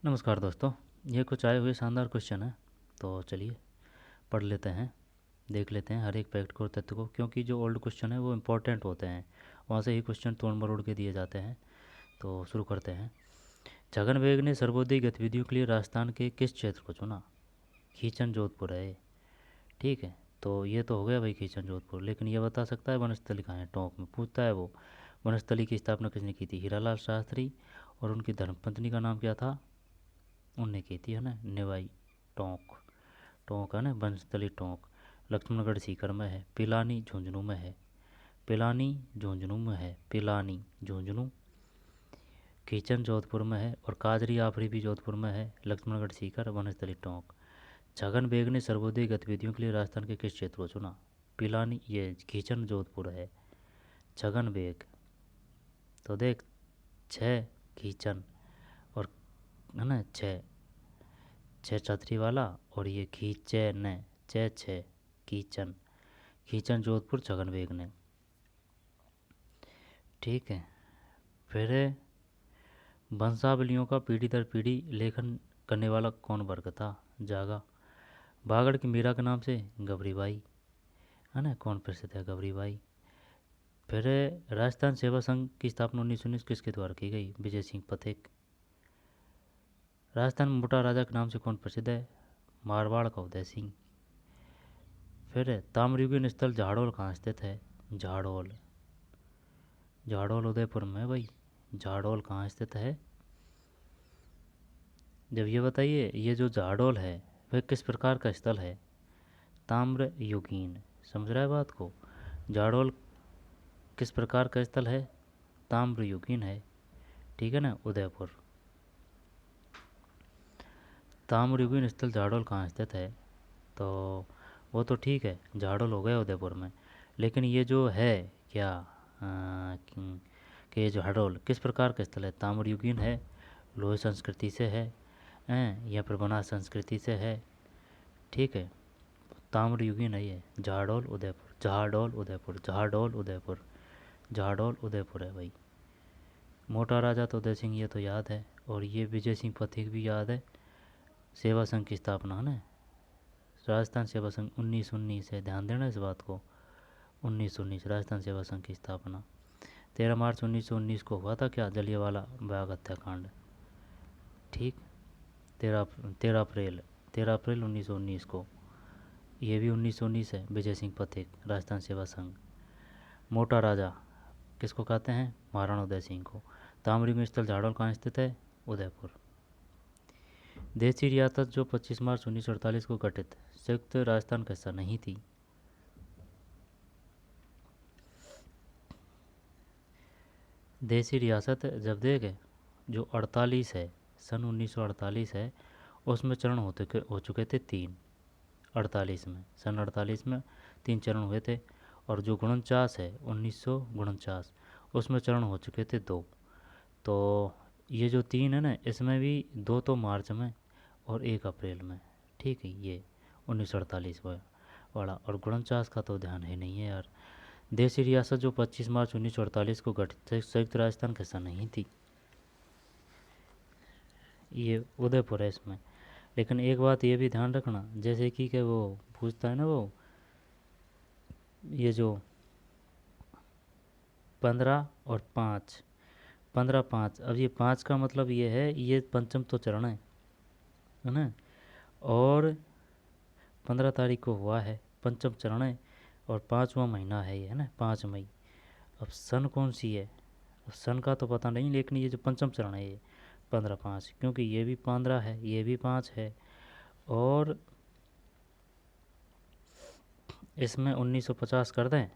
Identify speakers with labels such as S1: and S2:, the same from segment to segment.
S1: नमस्कार दोस्तों। ये कुछ आए हुए शानदार क्वेश्चन है, तो चलिए पढ़ लेते हैं, देख लेते हैं हर एक फैक्ट को और तथ्य को, क्योंकि जो ओल्ड क्वेश्चन है वो इम्पोर्टेंट होते हैं, वहाँ से ही क्वेश्चन तोड़ मरोड़ के दिए जाते हैं। तो शुरू करते हैं। छगन बेग ने सर्वोदय गतिविधियों के लिए राजस्थान के किस क्षेत्र को चुना? खींचन जोधपुर है। ठीक है, तो ये तो हो गया भाई खींचन जोधपुर, लेकिन ये बता सकता है वनस्थली कहाँ है? टोंक में पूछता है वो। वनस्थली की स्थापना किसने की थी? हीरालाल शास्त्री। और उनकी धर्मपत्नी का नाम क्या था? उनने की थी, है ना, निवाई टोंक। टोंक है ना, वनस्थली टोंक। लक्ष्मणगढ़ सीकर में है। पिलानी झुंझुनू में है। पिलानी झुंझुनू में है। पिलानी झुंझुनू। खींचन जोधपुर में है और काजरी आफरी भी जोधपुर में है। लक्ष्मणगढ़ सीकर, वनस्थली टोंक। छगन बेग ने सर्वोदय गतिविधियों के लिए राजस्थान के किस क्षेत्र को चुना? पिलानी, ये खींचन जोधपुर है। छगन बेग, तो देख, छः खींचन और, है ना, छः छः छतरी वाला, और ये खींचन, छः छः खींचन। खींचन जोधपुर छगन बेग ने। ठीक है, फिर वंशावलियों का पीढ़ी दर पीढ़ी लेखन करने वाला कौन वर्ग था? जागा। बागड़ की मीरा के नाम से गबरीबाई, है ना, कौन प्रसिद्ध है? गबरीबाई। फिर राजस्थान सेवा संघ की स्थापना 1919 किसके द्वारा की गई? विजय सिंह पथिक। राजस्थान में मोटा राजा के नाम से कौन प्रसिद्ध है? मारवाड़ का उदय सिंह। फिर ताम्रयुगीन स्थल झाड़ोल कहाँ स्थित है? झाड़ोल। झाड़ोल उदयपुर में है भाई। झाड़ोल कहाँ स्थित है? जब ये बताइए, ये जो झाड़ोल है वह किस प्रकार का स्थल है? ताम्र युगीन। समझ रहा है बात को? झाड़ोल किस प्रकार का स्थल है? ताम्र युगीन है। ठीक है ना, उदयपुर। ताम्र युगीन स्थल झाड़ोल कहाँ स्थित है? तो वो तो ठीक है, झाड़ोल हो गया उदयपुर में, लेकिन ये जो है क्या, कि ये जो झाड़ोल किस प्रकार का स्थल है? ताम्र युगीन है, लोह संस्कृति से है, या फिर बना संस्कृति से है। ठीक है, ताम्रयुगीन नहीं है। झाड़ोल उदयपुर, झाड़ोल उदयपुर, झाड़ोल उदयपुर, झाड़ोल उदयपुर है भाई। मोटा राजा तो उदय सिंह, ये तो याद है, और ये विजय सिंह पथिक भी याद है। सेवा संघ की स्थापना है ना, राजस्थान सेवा संघ 1919 है, ध्यान देना इस बात को। 1919 राजस्थान सेवा संघ की स्थापना। 13 मार्च 1919 को हुआ था क्या? जलियांवाला बाग हत्याकांड। ठीक, 13 अप्रैल 1919 को। ये भी 1919 है। विजय सिंह पथिक, राजस्थान सेवा संघ। मोटा राजा किसको कहते हैं? महाराणा उदय सिंह को। ताम्रलिंग स्थल झाड़ोल कहाँ स्थित है? उदयपुर। देशी रियासत जो 25 मार्च 1948 को गठित संयुक्त राजस्थान का हिस्सा नहीं थी। देशी रियासत जब देखे, जो 48 है, सन 1948 है, उसमें चरण हो चुके थे तीन। 48 में, सन 48 में 3 चरण हुए थे। और जो 49 है, 1949, उसमें चरण हो चुके थे 2। तो ये जो 3 है ना, इसमें भी 2 तो मार्च में और 1 अप्रैल में। ठीक है, ये 1948 वाला, और 49 का तो ध्यान है नहीं है यार। देशी रियासत जो 25 मार्च 1948 को गठित संयुक्त राजस्थान का हिस्सा नहीं थी, ये उदयपुर है इसमें। लेकिन एक बात ये भी ध्यान रखना, जैसे कि वो पूछता है ना वो, ये जो 15 और 5, 15-5, अब ये 5 का मतलब ये है, ये पंचम तो चरण है ना, और 15 तारीख को हुआ है, पंचम चरण है, और 5वां महीना है ये, है ना, 5 मई। अब सन कौन सी है? अब सन का तो पता नहीं, लेकिन ये जो पंचम चरण है ये 15-5, क्योंकि ये भी 15 है, ये भी 5 है, और इसमें 1950 कर दें।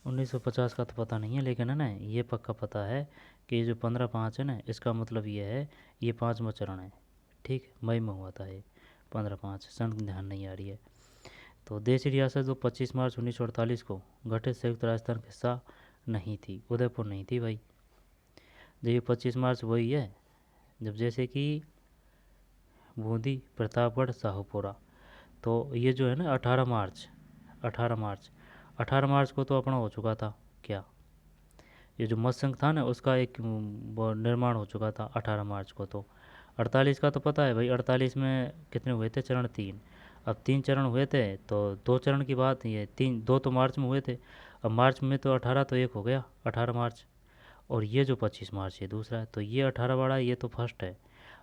S1: 1950 का तो पता नहीं है, लेकिन है ना, ये पक्का पता है कि ये जो 15-5 है ना, इसका मतलब ये है, ये 5वां चरण है। ठीक है, मई में हुआ था ये 15-5, सन ध्यान नहीं आ रही है। तो देशी रियासत जो 25 मार्च 1948 को गठित संयुक्त राजस्थान का हिस्सा नहीं थी, उदयपुर नहीं थी भाई। जब ये 25 मार्च वही है जब जैसे कि बूंदी, प्रतापगढ़, शाहपुरा। तो ये जो है ना 18 मार्च, 18 मार्च को तो अपना हो चुका था क्या? ये जो मत्स्य संघ था ना उसका एक वो निर्माण हो चुका था 18 मार्च को। तो 48 का तो पता है भाई, 48 में कितने हुए थे चरण, 3। अब 3 चरण हुए थे तो 2 चरण की बात नहीं है, 3 2 तो मार्च में हुए थे। अब मार्च में तो 18 तो एक हो गया, 18 मार्च। और ये जो 25 मार्च ये दूसरा है, तो ये 18 वाला ये तो फर्स्ट है।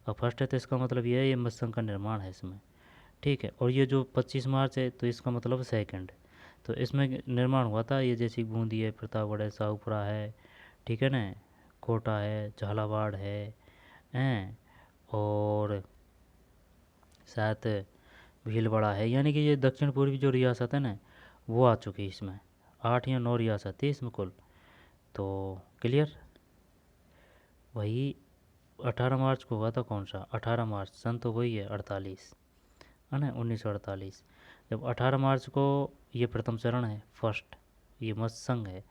S1: अब फर्स्ट है तो इसका मतलब ये है ये मत्स्य संघ का निर्माण है इसमें, ठीक है। और ये जो 25 मार्च है तो इसका मतलब सेकंड है। तो इसमें निर्माण हुआ था ये, जैसे बूंदी है, प्रतापगढ़ है, शाहपुरा है, ठीक है ना, कोटा है, झालावाड़ है, हैं, और शायद भीलवाड़ा है। यानी कि ये दक्षिण पूर्वी जो रियासत है ना वो आ चुकी है इसमें। 8 या 9 रियासत थी इसमें कुल। तो क्लियर। वही 18 मार्च को हुआ था, कौन सा 18 मार्च, सन तो वही है 48, है ना, 1948। जब 18 मार्च को ये प्रथम चरण है, फर्स्ट, ये मत्स्य संघ है।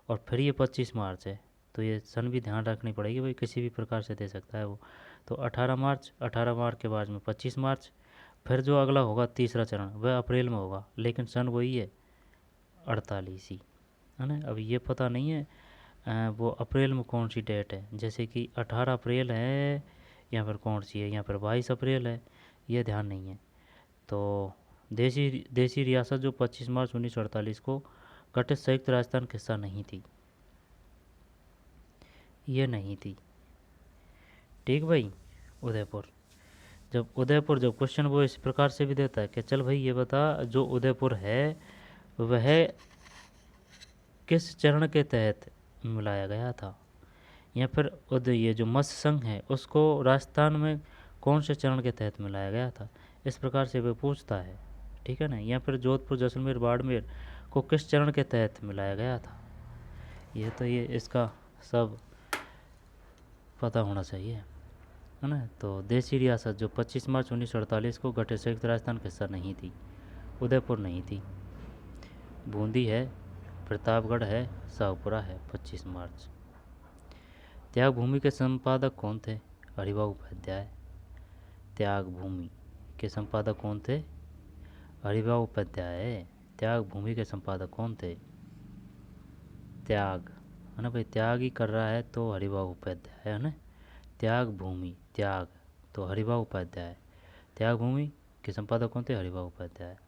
S1: और फिर ये 25 मार्च है। तो ये सन भी ध्यान रखनी पड़ेगी भाई, किसी भी प्रकार से दे सकता है वो। तो 18 मार्च, 18 मार्च के बाद में 25 मार्च। फिर जो अगला होगा तीसरा चरण वह अप्रैल में होगा, लेकिन सन वही है 48 ही, है ना। अब ये पता नहीं है वो अप्रैल में कौन सी डेट है, जैसे कि 18 अप्रैल है या फिर कौन सी है, या फिर 22 अप्रैल है, ये ध्यान नहीं है। तो देसी देसी रियासत जो 25 मार्च 1948 को गठित संयुक्त राजस्थान का हिस्सा नहीं थी, ये नहीं थी, ठीक भाई। उदयपुर, जब क्वेश्चन वो इस प्रकार से भी देता है कि चल भाई ये बता, जो उदयपुर है वह किस चरण के तहत मिलाया गया था, या फिर उदय ये जो मत्स्य संघ है उसको राजस्थान में कौन से चरण के तहत मिलाया गया था, इस प्रकार से वह पूछता है, ठीक है ना। या फिर जोधपुर, जैसलमेर, बाड़मेर को किस चरण के तहत मिलाया गया था, ये तो ये इसका सब पता होना चाहिए, है ना। तो देसी रियासत जो 25 मार्च 1948 को गठित संयुक्त राजस्थान का हिस्सा नहीं थी, उदयपुर नहीं थी, बूंदी है, प्रतापगढ़ है, शाहपुरा है 25 मार्च। त्याग भूमि के संपादक कौन थे, हरिभाऊ उपाध्याय। त्याग भूमि के संपादक कौन थे, हरिभाऊ उपाध्याय। त्याग भूमि के संपादक कौन थे, त्याग, है ना भाई, त्याग ही कर रहा है तो हरिभाऊ उपाध्याय, है ना। त्याग भूमि, त्याग तो हरिभाऊ उपाध्याय। त्याग भूमि के संपादक कौन थे, हरिभाऊ उपाध्याय।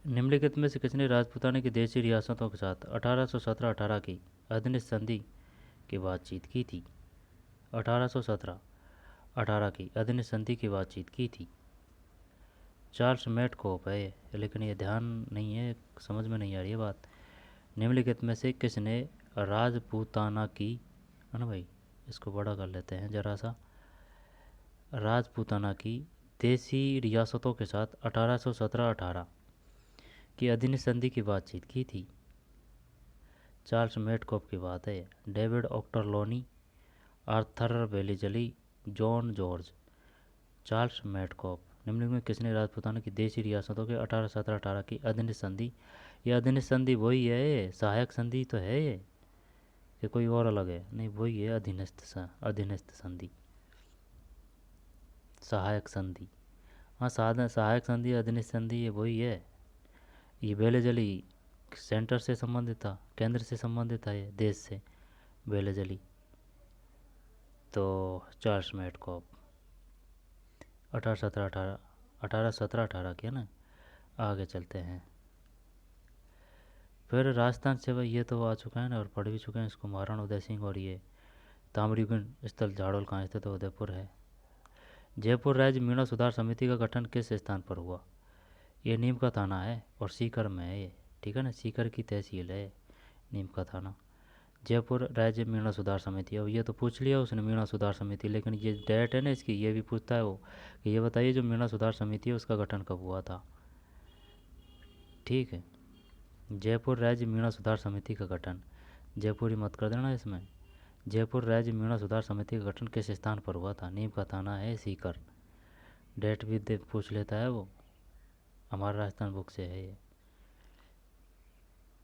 S1: निम्नलिखित में से किसने राजपूताना की देशी रियासतों के साथ 1817-18 की अधीनस्थ संधि की बातचीत की थी, 1817-18 की अधीनस्थ संधि की बातचीत की थी। चार्ल्स मेटकोप है, लेकिन ये ध्यान नहीं है, समझ में नहीं आ रही है बात। निम्नलिखित में से किसने राजपूताना की, है ना भाई, इसको बड़ा कर लेते हैं ज़रा सा, राजपूताना की देसी रियासतों के साथ 1817-18 की अधीनस्थ संधि की बातचीत की थी। चार्ल्स मेटकोप की बात है। David Ochterlony, Arthur Wellesley, John George. Charles Metcalfe. निम्नलिखित में किसने राजपूताना की देशी रियासतों के 1817-18 की अधीनस्थ संधि, ये अधीनस्थ संधि वही है, ये सहायक संधि तो है ये, कि कोई और अलग है, नहीं वही है अधीनस्थ संधि, सहायक संधि। हाँ, सहायक संधि, अधीनस्थ संधि ये वही है। ये बेलेजली सेंटर से संबंधित था, केंद्र से संबंधित था, ये देश से, बेलेजली। तो चार्ल्स मेटकॉप 1817-18 की है ना। आगे चलते हैं। फिर राजस्थान से भाई ये तो आ चुका है ना, और पढ़ भी चुके हैं इसको, महाराणा उदय सिंह। और ये ताम्रयुगीन स्थल झाड़ोल कहाँ स्थित है, उदयपुर है। जयपुर राज्य मीणा सुधार समिति का गठन किस स्थान पर हुआ, ये नीम का थाना है और सीकर में है ये, ठीक है ना, सीकर की तहसील है नीम का थाना। जयपुर राज्य मीणा सुधार समिति, अब ये तो पूछ लिया उसने मीणा सुधार समिति, लेकिन ये डेट है ना इसकी, ये भी पूछता है वो कि ये बताइए जो मीणा सुधार समिति है उसका गठन कब हुआ था, ठीक है। जयपुर राज्य मीणा सुधार समिति का गठन, जयपुरी मत कर देना इसमें। जयपुर राज्य मीणा सुधार समिति का गठन किस स्थान पर हुआ था, नीम का थाना है सीकर। डेट भी दे पूछ लेता है वो, हमारा राजस्थान बुक से है ये।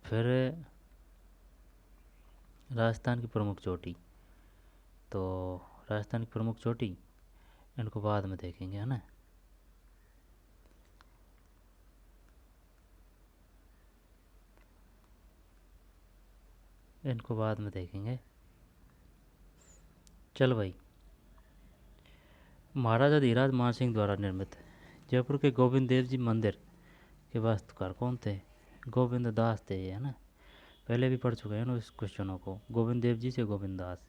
S1: फिर राजस्थान की प्रमुख चोटी, तो राजस्थान की प्रमुख चोटी इनको बाद में देखेंगे, है ना। इनको बाद में देखेंगे। चल भाई, महाराजा धीराज मान सिंह द्वारा निर्मित जयपुर के गोविंद देव जी मंदिर के वास्तुकार कौन थे? गोविंद दास थे, है ना। पहले भी पढ़ चुके हैं ना इस क्वेश्चनों को, गोविंद देव जी से गोविंद दास।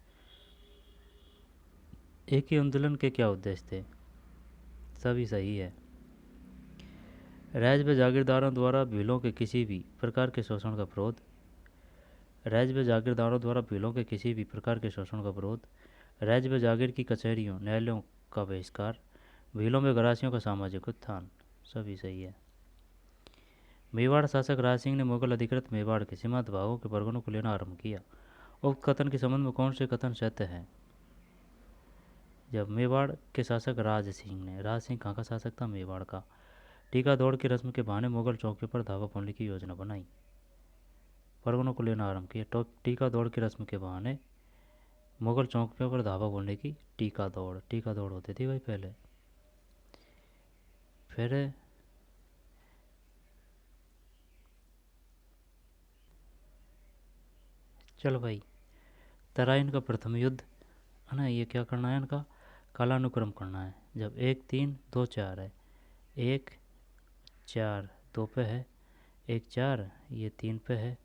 S1: एक ही आंदोलन के क्या उद्देश्य थे? सभी सही है। राज्य व जागीरदारों द्वारा भीलों के किसी भी प्रकार के शोषण का विरोध। राज्य व जागीरदारों द्वारा भीलों के किसी भी प्रकार के शोषण का विरोध। राज्य व जागीर की कचहरियों न्यायालयों का बहिष्कार। भीलों में गरासियों का सामाजिक उत्थान। सभी सही है। मेवाड़ शासक राज सिंह ने मुगल अधिकृत मेवाड़ के सीमांत भागों के परगनों को लेना आरंभ किया। उक्त कथन के संबंध में कौन से कथन सत्य हैं? जब मेवाड़ के शासक राज सिंह कहाँ का शासक था? मेवाड़ का। टीका दौड़ की रस्म के बहाने मुगल चौकियों पर धावा बोलने की योजना बनाई, परगनों को लेना आरंभ किया। तो टीका दौड़ की रस्म के बहाने मुगल चौकियों पर धावा बोलने की टीका दौड़ होती थी भाई पहले। फिर चलो भाई, तराइन का प्रथम युद्ध, है ना, ये क्या करना है इनका? कालानुक्रम करना है। जब 1 3 2 4 है, 1 4 2 पे है, 1 4 ये 3 पे है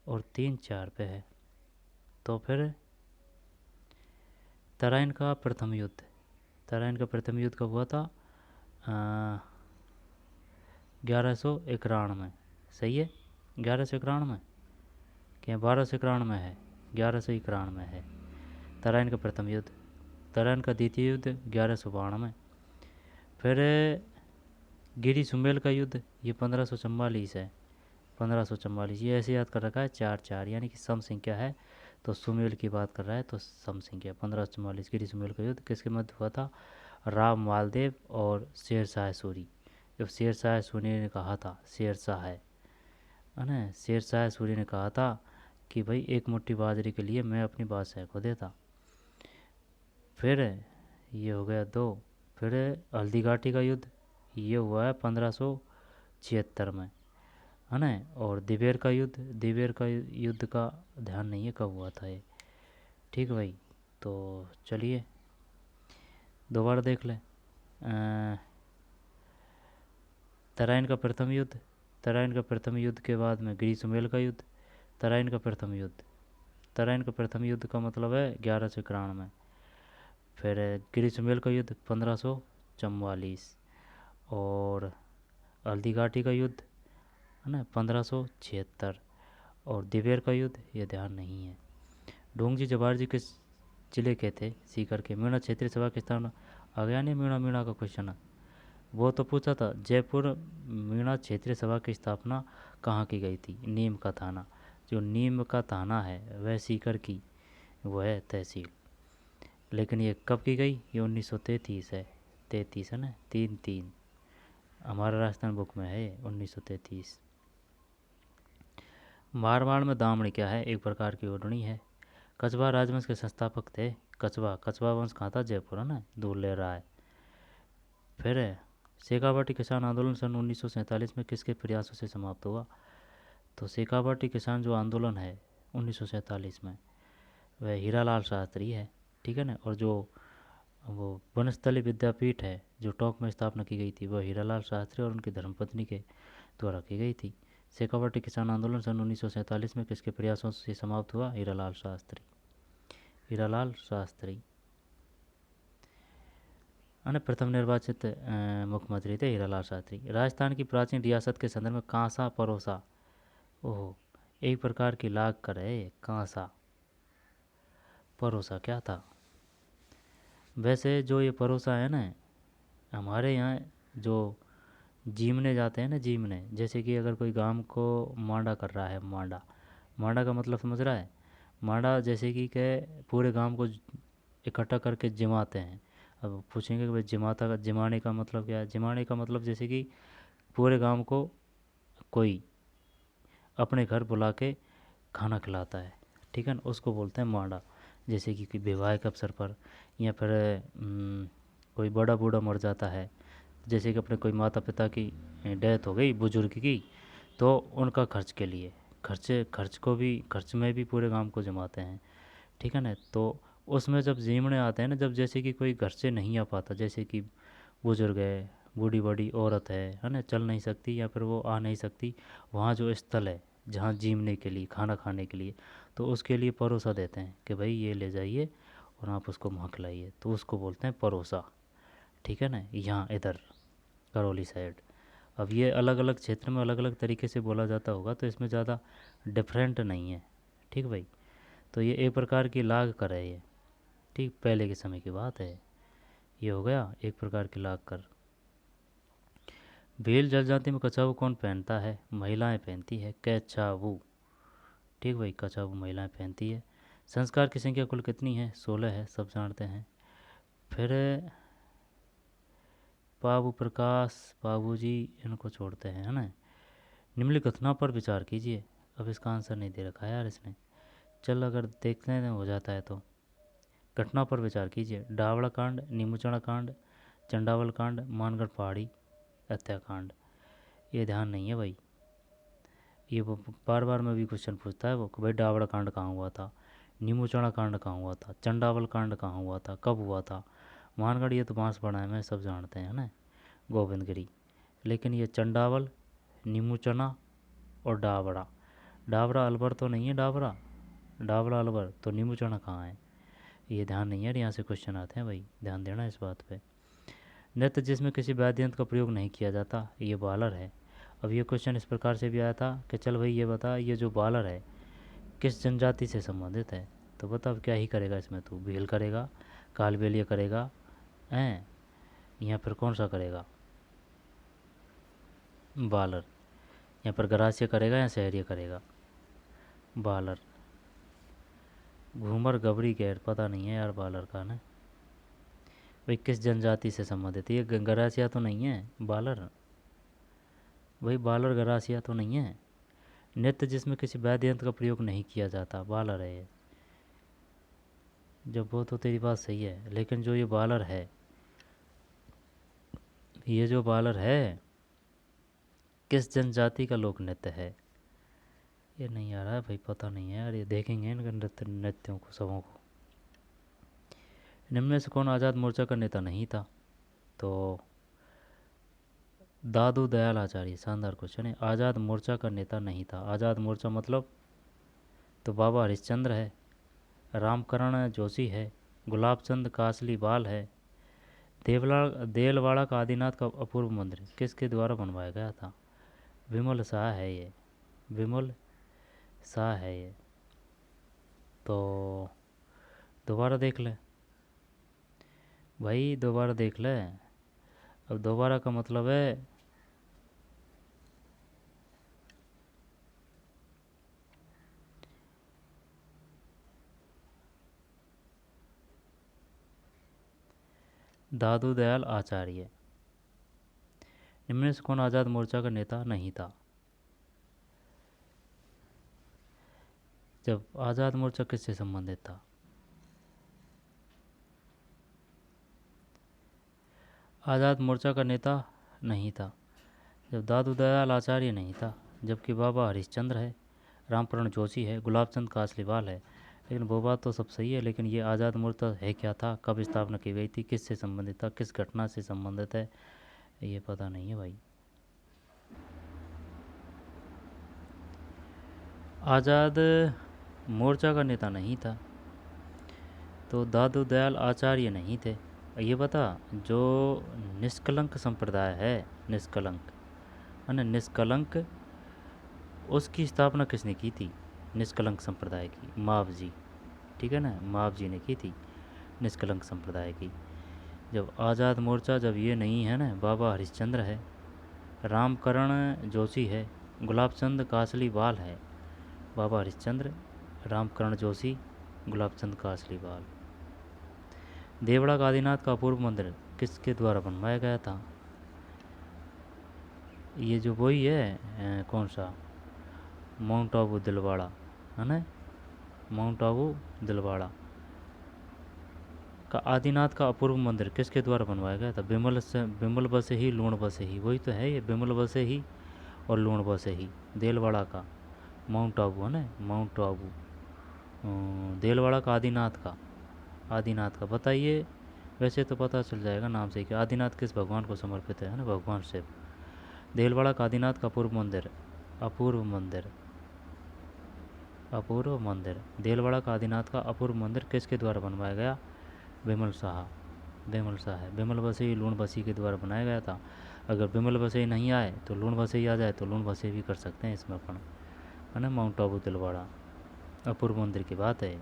S1: और 3 4 पे है। तो फिर तराइन का प्रथम युद्ध कब हुआ था? 1191। सही है, 1191 क्या 1291 है? 1191 है तराइन का प्रथम युद्ध। तराइन का द्वितीय युद्ध 1192। फिर गिरी सुमेल का युद्ध, ये 1544 है। 1544 ये ऐसे याद कर रखा है 4 4, यानी कि सम संख्या है तो सुमेल की बात कर रहा है तो सम संख्या 1544। गिरी सुमेल का युद्ध किसके मध्य हुआ था? राम मालदेव और शेर शाह सूरी। जब शेर शाह सूरी ने कहा था, शेर शाह है ना, शेर शाह सूरी ने कहा था कि भाई एक मुट्ठी बाजरे के लिए मैं अपनी बादशाह को देता। फिर ये हो गया 2। फिर हल्दी घाटी का युद्ध, ये हुआ है 1576 में, है ना। और दिवेर का युद्ध का ध्यान नहीं है कब हुआ था ये। ठीक भाई, तो चलिए दोबारा देख लें। तराइन का प्रथम युद्ध के बाद में गिरी सुमेल का युद्ध। तराइन का प्रथम युद्ध का मतलब है 1191 में। फिर गिरी सुमेल का युद्ध 1544 और हल्दी घाटी का युद्ध, है ना, 1576 और दिवेर का युद्ध ये ध्यान नहीं है। ढोंगजी जवाहर जी किस जिले के थे? सीकर के। मीणा क्षेत्रीय सभा के स्थान आ गया नहीं? मीणा का क्वेश्चन है वो तो पूछा था। जयपुर मीणा क्षेत्रीय सभा की स्थापना कहाँ की गई थी? नीम का थाना। जो नीम का थाना है वह सीकर की वो है तहसील। लेकिन ये कब की गई? ये 1933 है। 33 है ना, 3 3 हमारा राजस्थान बुक में है 1933। मारवाड़ में दामड़ी क्या है? एक प्रकार की ओढ़नी है। कछवा राजवंश के संस्थापक थे। कछवा वंश कहाँ था? जयपुर, है ना, दूल्हे राय। फिर है शेखावाटी किसान आंदोलन सन 1947 में किसके प्रयासों से समाप्त हुआ? तो शेखावाटी किसान जो आंदोलन है 1947 में वह हीरालाल शास्त्री है, ठीक है ना। और जो वो वनस्थली विद्यापीठ है जो टोंक में स्थापना की गई थी वह हीरालाल शास्त्री और उनकी धर्मपत्नी के द्वारा की गई थी। शेखावाटी किसान आंदोलन सन 1947 में किसके प्रयासों से समाप्त हुआ? हीरालाल शास्त्री, अन्य प्रथम निर्वाचित मुख्यमंत्री थे हीरालाल शास्त्री। राजस्थान की प्राचीन रियासत के संदर्भ में कांसा परोसा, ओहो, एक प्रकार की लाग कर है। कांसा परोसा क्या था? वैसे जो ये परोसा है ना, हमारे यहाँ जो जीमने जाते हैं ना, जीमने, जैसे कि अगर कोई गांव को मांडा कर रहा है, मांडा का मतलब समझ रहा है? मांडा जैसे कि पूरे गांव को इकट्ठा करके जिमाते हैं। अब पूछेंगे कि भाई जिमाने का मतलब क्या है? जिमाने का मतलब जैसे कि पूरे गांव को कोई अपने घर बुला के खाना खिलाता है, ठीक है ना, उसको बोलते हैं मांडा। जैसे कि विवाह के अवसर पर या फिर कोई बड़ा बूढ़ा मर जाता है, जैसे कि अपने कोई माता पिता की डेथ हो गई बुजुर्ग की, तो उनका खर्च के लिए, खर्च में भी पूरे गांव को जमाते हैं। ठीक है ना। तो उसमें जब जीमने आते हैं ना, जब जैसे कि कोई घर से नहीं आ पाता, जैसे कि बुजुर्ग है, बूढ़ी बड़ी औरत है ना, चल नहीं सकती या फिर वो आ नहीं सकती, वहाँ जो स्थल है जहाँ जीमने के लिए, खाना खाने के लिए, तो उसके लिए परोसा देते हैं कि भाई ये ले जाइए और आप उसको वहाँ खिलाइए, तो उसको बोलते हैं परोसा। ठीक है ना। यहाँ इधर करौली साइड। अब ये अलग अलग क्षेत्र में अलग अलग तरीके से बोला जाता होगा, तो इसमें ज़्यादा डिफरेंट नहीं है। ठीक भाई। तो ये एक प्रकार की लाग कर है ये। ठीक, पहले के समय की बात है। ये हो गया एक प्रकार की लाग कर। भील जनजाति में कछावू कौन पहनता है? महिलाएं पहनती है कछावू। ठीक भाई, कछावू महिलाएं पहनती है। संस्कार की संख्या कुल कितनी है? 16 है, सब जानते हैं। फिर बाबू प्रकाश, बाबू जी, इनको छोड़ते हैं, है ना। निम्नलिखित घटना पर विचार कीजिए। अब इसका आंसर नहीं दे रखा है यार इसने। चल अगर देखते हैं हो जाता है तो। घटना पर विचार कीजिए। डावड़ा कांड, नीमूचड़ा कांड, चंडावल कांड, मानगढ़ पहाड़ी हत्याकांड। ये ध्यान नहीं है भाई। ये वो बार बार में भी क्वेश्चन पूछता है वो कि भाई डावड़ा कांड कहाँ हुआ था, नीमूचड़ा कांड कहाँ हुआ था, चंडावल कांड कहाँ हुआ था, कब हुआ था। मानगढ़ ये तो बांसवाड़ा में सब जानते हैं ना, गोविंदगिरी। लेकिन ये चंडावल, नीमूचना और डावड़ा, डावरा अलवर तो नहीं है, डावरा डावरा अलवर तो नीमूचना कहाँ है, ये ध्यान नहीं है। यहाँ से क्वेश्चन आते हैं भाई, ध्यान देना इस बात पे। नृत्य जिसमें किसी वाद्य यंत्र का प्रयोग नहीं किया जाता, ये बालर है। अब ये क्वेश्चन इस प्रकार से भी आया था कि चल भाई ये बता, ये जो बालर है किस जनजाति से संबंधित है। तो बता अब क्या ही करेगा इसमें, तू भील करेगा, कालबेलिया करेगा, हैं, या फिर कौन सा करेगा? बालर। यहाँ पर गरासिया करेगा या सहरिया करेगा? बालर। घूमर गबरी गैर, पता नहीं है यार बालर का ना। भाई किस जनजाति से संबंधित है? ये गरासिया तो नहीं है बालर। भाई बालर गरासिया तो नहीं है। नृत्य जिसमें किसी वाद्य यंत्र का प्रयोग नहीं किया जाता, बालर है ये। जब वो तो तेरी बात सही है, लेकिन जो ये बालर है, ये जो बालर है किस जनजाति का लोक नृत्य है? ये नहीं आ रहा है भाई, पता नहीं है यार। ये देखेंगे इनके नृत्यों को, सबों को। निम्न में से कौन आज़ाद मोर्चा का नेता नहीं था? तो दादू दयाल आचार्य। शानदार क्वेश्चन है। आज़ाद मोर्चा का नेता नहीं था, आज़ाद मोर्चा मतलब तो बाबा हरिश्चंद्र है, रामकरण जोशी है, गुलाब चंद कासली बाल है। देलवाड़ा का आदिनाथ का अपूर्व मंदिर किसके द्वारा बनवाया गया था? विमल शाह है ये, विमल शाह है ये। तो दोबारा देख ले भाई, दोबारा देख ले। अब दोबारा का मतलब है दादू दयाल आचार्य। इनमें से कौन आज़ाद मोर्चा का नेता नहीं था? जब आज़ाद मोर्चा किससे संबंधित था? आज़ाद मोर्चा का नेता नहीं था जब दादू दयाल आचार्य नहीं था, जबकि बाबा हरिश्चंद्र है, रामकरण जोशी है, गुलाब चंद कासलीवाल है। लेकिन वो बात तो सब सही है, लेकिन ये आज़ाद मोर्चा है क्या था, कब स्थापना की गई थी, किससे संबंधित था, किस घटना से संबंधित है, ये पता नहीं है भाई। आज़ाद मोर्चा का नेता नहीं था तो दादू दयाल आचार्य नहीं थे। ये बता, जो निष्कलंक संप्रदाय है, निष्कलंक है ना, निष्कलंक, उसकी स्थापना किसने की थी? निष्कलंक संप्रदाय की माव जी। ठीक है ना, माव जी ने की थी निष्कलंक संप्रदाय की। जब आज़ाद मोर्चा, जब ये नहीं है ना, बाबा हरिश्चंद्र है, रामकरण जोशी है, गुलाब चंद कासली बाल है। बाबा हरिश्चंद्र, रामकरण जोशी, गुलाब चंद कासली बाल। देवड़ा का आदिनाथ का अपूर्व मंदिर किसके द्वारा बनवाया गया था? ये जो वही है कौन सा, माउंट आबू दिलवाड़ा है ना, माउंट आबू दिलवाड़ा का आदिनाथ का अपूर्व मंदिर किसके द्वारा बनवाया गया था? बिमल बसे ही, लूण बसे ही, वही तो है ये, बिमल बसे ही और लूण बसे ही, देलवाड़ा का माउंट आबू है ना, माउंट आबू। देलवाड़ा का आदिनाथ का बताइए। वैसे तो पता चल जाएगा नाम से कि आदिनाथ किस भगवान को समर्पित है ना, भगवान शिव। देलवाड़ा का आदिनाथ का अपूर्व मंदिर अपूर्व मंदिर देलवाड़ा का आदिनाथ का अपूर्व मंदिर किसके द्वारा बनवाया गया? बिमल बसई लूण बसी के द्वारा बनाया गया था। अगर बिमल बसई नहीं आए तो लूण बसई आ जाए तो लूण बसई भी कर सकते हैं इसमें अपन, है ना। माउंट आबू तिलवाड़ा अपूर्व मंदिर की बात है।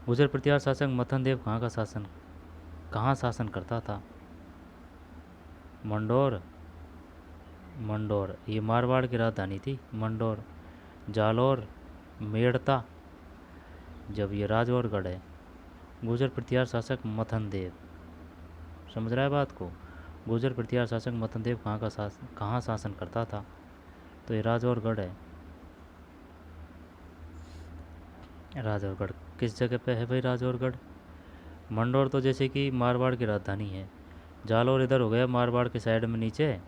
S1: गुजर प्रतिहार शासक मथन देव कहाँ शासन करता था? मंडोर ये मारवाड़ की राजधानी थी मंडोर। जालौर, मेड़ता, जब ये राजौरगढ़ है। गुजर प्रतिहार शासक मथन देव, समझ रहा है बात को। गुजर प्रतिहार शासक मथन देव कहाँ शासन करता था? तो ये राजौरगढ़ है। राजौरगढ़ किस जगह पे है भाई राजौरगढ़? मंडौर तो जैसे कि मारवाड़ की राजधानी है। जालौर इधर हो गया मारवाड़ के साइड में नीचे,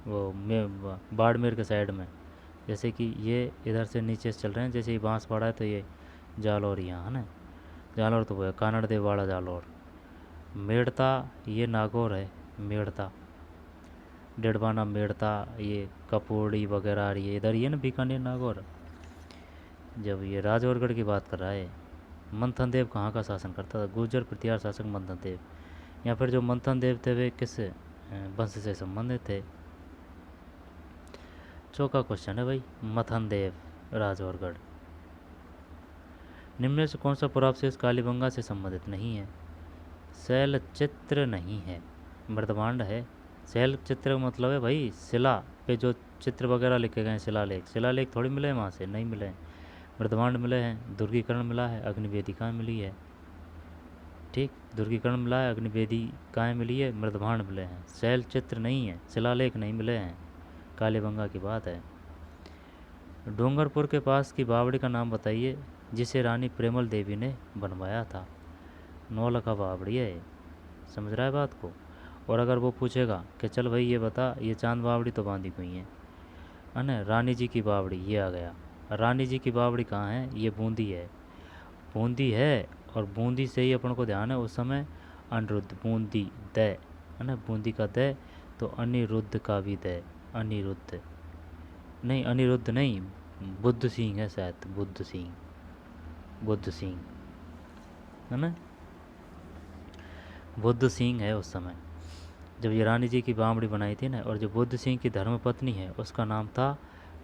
S1: बाड़मेर के साइड में। जैसे कि ये इधर से नीचे से चल रहे हैं, जैसे ही बांसवाड़ा है तो ये जालौर यहाँ है ना। जालौर तो वो है कानड़ देववाड़ा जालौर। मेड़ता ये नागौर है, मेड़ता डेढ़वाना मेड़ता, ये कपोड़ी वगैरह आ रही है इधर, ये ना बीकानेर नागौर। जब ये राजौरगढ़ की बात कर रहा है। मंथन देव कहाँ का शासन करता था? गुर्जर प्रतिहार शासक मंथन देव। या फिर जो मंथन देव थे वे किस वंश से संबंधित थे? चौथा क्वेश्चन है भाई, मथन देव राजौरगढ़। निम्न में से कौन सा पुरावशेष कालीबंगा से संबंधित नहीं है? शैल चित्र नहीं है, मृदभांड है। शैल चित्र का मतलब है भाई शिला पे जो चित्र वगैरह लिखे गए हैं, शिलालेख थोड़ी मिले हैं वहाँ से, नहीं मिले हैं। मृदभांड मिले हैं, दुर्गीकरण मिला है, अग्निवेदिकाएँ मिली है। ठीक, दुर्गीकरण मिला है, अग्निवेदिकाएँ मिली है, मृदभांड मिले हैं। शैल चित्र नहीं है, शिलालेख नहीं मिले हैं। कालीबंगा की बात है। डूंगरपुर के पास की बावड़ी का नाम बताइए जिसे रानी प्रेमल देवी ने बनवाया था। नौलखा बावड़ी है, समझ रहा है बात को। और अगर वो पूछेगा कि चल भाई ये बता, ये चांद बावड़ी तो बांधी हुई है ना, रानी जी की बावड़ी, ये आ गया। रानी जी की बावड़ी कहाँ है? ये बूंदी है, बूंदी है। और बूंदी से ही अपन को ध्यान है उस समय अनिरुद्ध, बूंदी द है ना, बूंदी का द, तो अनिरुद्ध का भी द, अनिरुद्ध नहीं, अनिरुद्ध नहीं, बुद्ध सिंह है शायद, बुद्ध सिंह है ना, बुद्ध सिंह है उस समय जब ये रानी जी की बावड़ी बनाई थी ना। और जो बुद्ध सिंह की धर्मपत्नी है उसका नाम था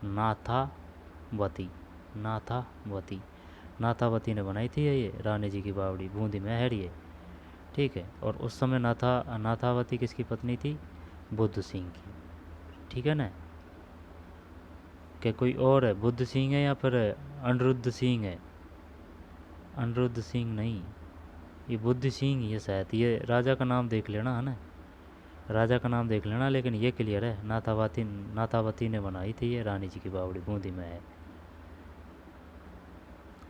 S1: नाथावती। नाथावती नाथावती ने बनाई थी ये रानी जी की बावड़ी, बूंदी में है ये। ठीक है, और उस समय नाथावती किसकी पत्नी थी? बुद्ध सिंह की। ठीक है ना। क्या कोई और है? बुद्ध सिंह है या फिर अनिरुद्ध सिंह है? अनिरुद्ध सिंह नहीं, ये बुद्ध सिंह ही है शायद। ये राजा का नाम देख लेना है ना, राजा का नाम देख लेना। लेकिन ये क्लियर है, नाथावती ने बनाई थी ये रानी जी की बावड़ी, बूंदी में है।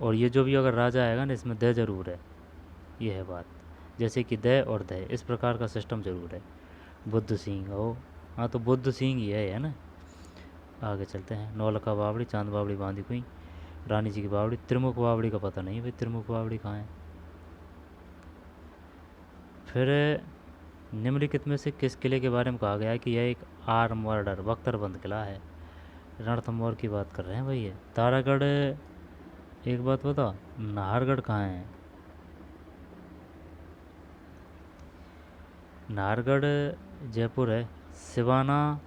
S1: और ये जो भी अगर राजा आएगा ना इसमें द जरूर है, ये है बात। जैसे कि द और द, इस प्रकार का सिस्टम जरूर है। बुद्ध सिंह हो, हाँ तो बुद्ध सिंह ही है ना। आगे चलते हैं। नौलखा बावड़ी, चांद बावड़ी बांधी हुई, रानी जी की बावड़ी। त्रिमुख बावड़ी का पता नहीं भाई, त्रिमुख बावड़ी कहाँ है। फिर निम्नलिखित में से किस किले के बारे में कहा गया है कि यह एक आर्मर्ड बख्तरबंद किला है? रणथंभौर की बात कर रहे हैं भाई ये। तारागढ़, एक बात बता, नाहरगढ़ कहाँ है? नाहरगढ़ जयपुर है। सिवाना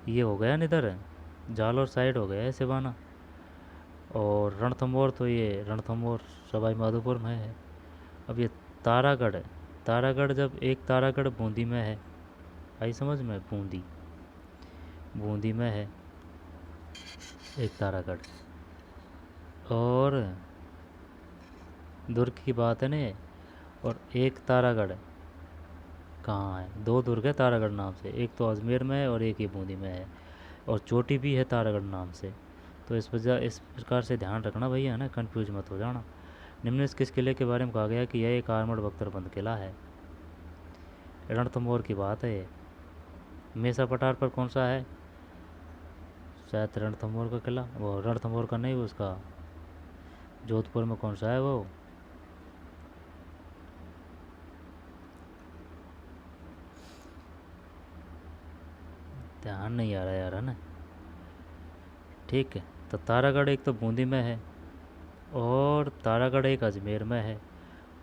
S1: ये हो गया ना इधर, जालौर साइड हो गया है सिवाना। और रणथंभौर तो ये रणथंभौर सवाई माधोपुर में है। अब ये तारागढ़ है, तारागढ़ जब एक तारागढ़ बूंदी में है, आई समझ में, बूंदी में है एक तारागढ़। और दुर्ग की बात है ना ये। और एक तारागढ़ कहाँ है? दो दुर्ग है तारागढ़ नाम से, एक तो अजमेर में है और एक ये बूंदी में है। और चोटी भी है तारागढ़ नाम से। तो इस प्रकार से ध्यान रखना भैया, है ना, कंफ्यूज मत हो जाना। निम्न से किस किले के बारे में कहा गया कि यह एक आर्मर्ड बख्तरबंद किला है? रणथंभौर की बात है ये। मेसा पठार पर कौन सा है? शायद रणथंभौर का किला, वो रणथंभौर का नहीं, उसका जोधपुर में कौन सा है वो? ध्यान नहीं आ रहा यार, है ना। ठीक है, तो तारागढ़ एक तो बूंदी में है, और तारागढ़ एक अजमेर में है,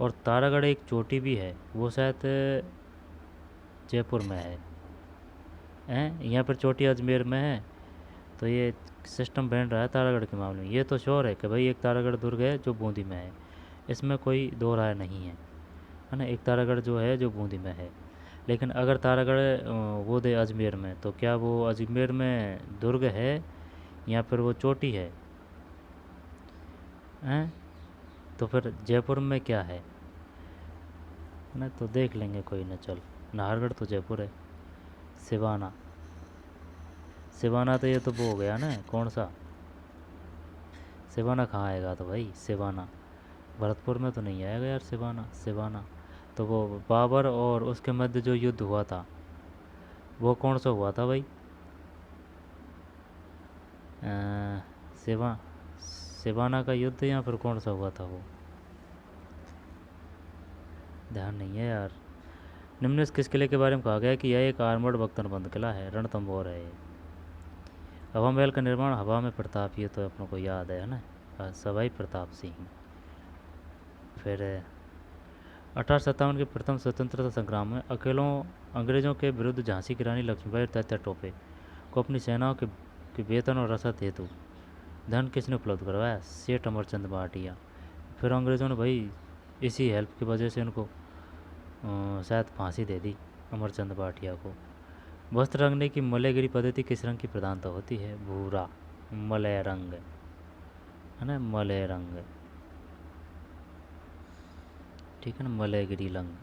S1: और तारागढ़ एक चोटी भी है, वो शायद जयपुर में है। हैं, यहाँ पर चोटी अजमेर में है, तो ये सिस्टम बन रहा है तारागढ़ के मामले में। ये तो श्योर है कि भाई एक तारागढ़ दुर्ग है जो बूंदी में है, इसमें कोई दो राय नहीं है ना। एक तारागढ़ जो है जो बूंदी में है, लेकिन अगर तारागढ़ वो दे अजमेर में, तो क्या वो अजमेर में दुर्ग है या फिर वो चोटी है? तो फिर जयपुर में क्या है ना, तो देख लेंगे कोई ना। चल, नाहरगढ़ तो जयपुर है। सिवाना, सिवाना तो ये तो वो हो गया ना, कौन सा सिवाना कहाँ आएगा? तो भाई सिवाना भरतपुर में तो नहीं आएगा यार। सिवाना, सिवाना तो वो बाबर और उसके मध्य जो युद्ध हुआ था, वो कौन सा हुआ था भाई? अ, सिवा सिवाना का युद्ध या फिर कौन सा हुआ था वो? ध्यान नहीं है यार। निम्नलिखित किस किले के बारे में कहा गया है कि यह एक आर्मर्ड बख्तरबंद किला है? रणथंभौर है ये। हवा महल का निर्माण हवा में प्रताप, ये तो अपनों को याद है ना, सवाई प्रताप सिंह। फिर 1857 के प्रथम स्वतंत्रता संग्राम में अकेलों अंग्रेजों के विरुद्ध झांसी की रानी लक्ष्मीबाई तात्या टोपे को अपनी सेनाओं के वेतन और रसद हेतु धन किसने उपलब्ध करवाया? सेठ अमरचंद भाटिया। फिर अंग्रेज़ों ने भाई इसी हेल्प की वजह से उनको शायद फांसी दे दी, अमरचंद भाटिया को। वस्त्र रंगने की मलयगिरी पद्धति किस रंग की प्रधानता होती है? भूरा, मलय रंग, है ना, मलय रंग। ठीक है ना, मलयगिरी रंग,